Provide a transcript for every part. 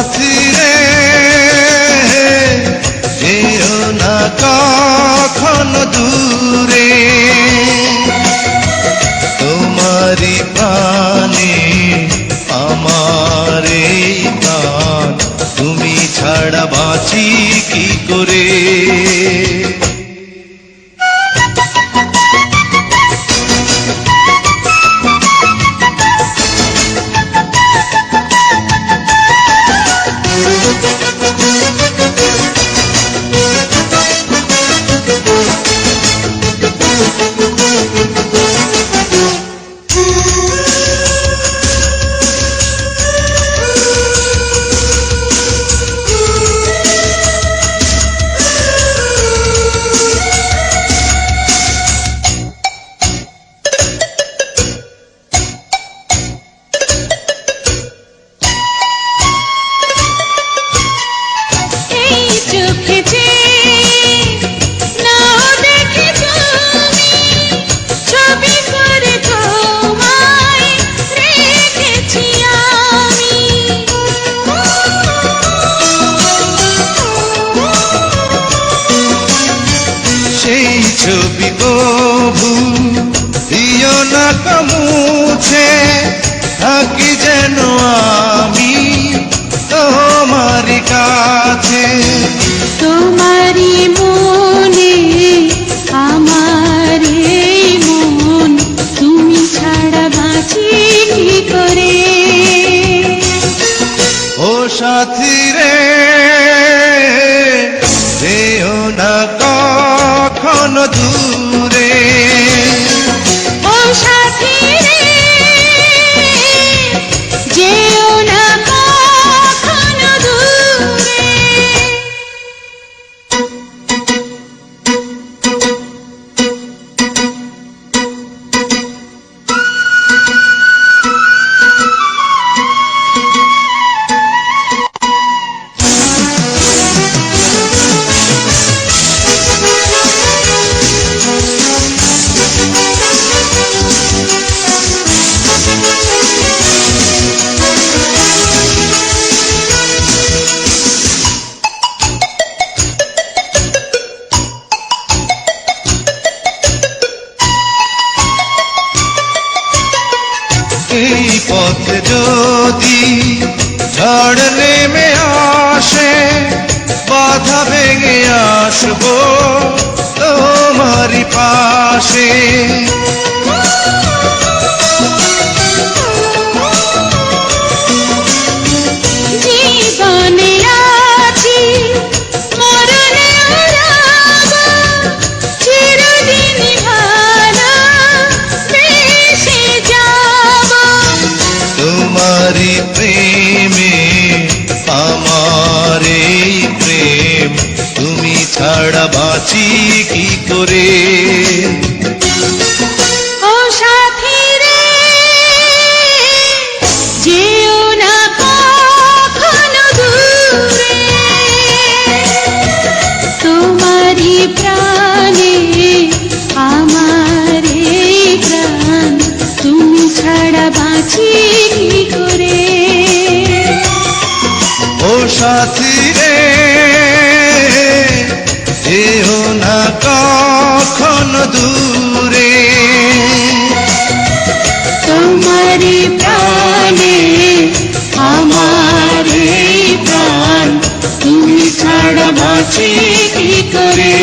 সাথী রে যেও না কখনো দূরে, তোমারি প্রাণে আমার এই প্রাণ, তুমি ছাড়া বাঁচি কি করে। ছবি কবু দিও না মুছে, থাকি যেন আমি তোমারি কাছে। তোমারি মনে আমার এই মন, তুমি ছাড়া বাঁচি কি করে। ও সাথী রে যেও না কখনো দূরে, ও সাথী রে যেও না কখনো দূরে। এই পথে যদি ঝড় নেমে আসে, বাধা ভেঙে আসবো তোমারি পাশে। জীবনে আছি মরণে রব, চিরদিন ভালো বেশে যাব। তোমারি প্রেমে আমার এই প্রেম, তুমি ছাড়া বাঁচি কি করে। ও সাথী রে যেও না কখনো দূরে, তোমারি প্রাণে আমার এই প্রাণ, তুমি ছাড়া বাঁচি কি করে। ও সাথী রে যেও না কখনো দূরে, তোমারি প্রাণে আমার এই প্রাণ, তুমি ছাড়া বাঁচি কি করে।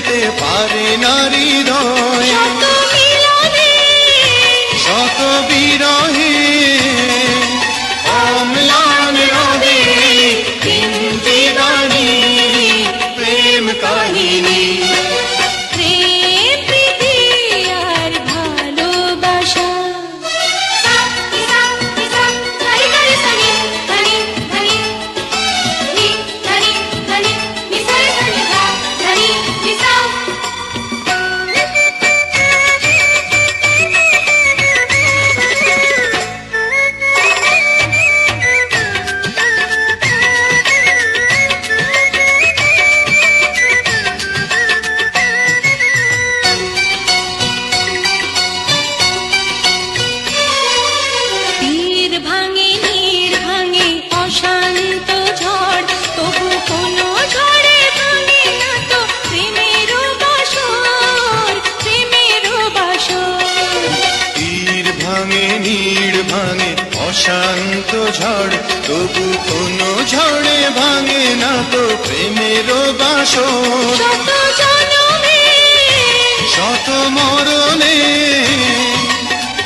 যেতে পারে না হৃদয় শত মিলনে শত বিরহে অম্লান রবে তিনটি বাণী প্রেম কাহিনী প্রেম প্রীতি আর ভালোবাসা তীর ভাঙে নীড় ভাঙে অশান্ত ঝড় তবু কোনো ঝড়ে ভাঙে না তো প্রেমেরও বাসর প্রেমেরও বাসর তীর ভাঙে নীড় ভাঙে অশান্ত ঝড় তবু কোনো ঝড়ে ভাঙে না তো প্রেমেরও বাসর শত জনমে শত মরণে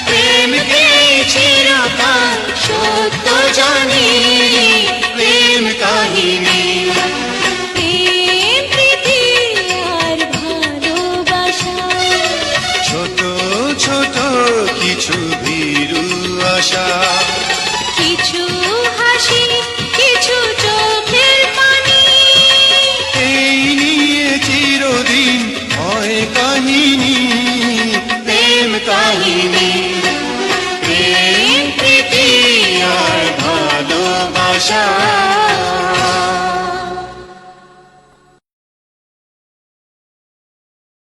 প্রেমকে চিরকাল সত্য জানি প্রেম কাহিনী প্রেম প্রীতি আর ভালোবাসা ছোট ছোট কিছু ভীরু আশা কিছু হাসি কিছু চোখের পানি এই নিয়ে চিরদিন হয় কাহিনী প্রেম কাহিনী প্রেম প্রীতি আর ভালোবাসা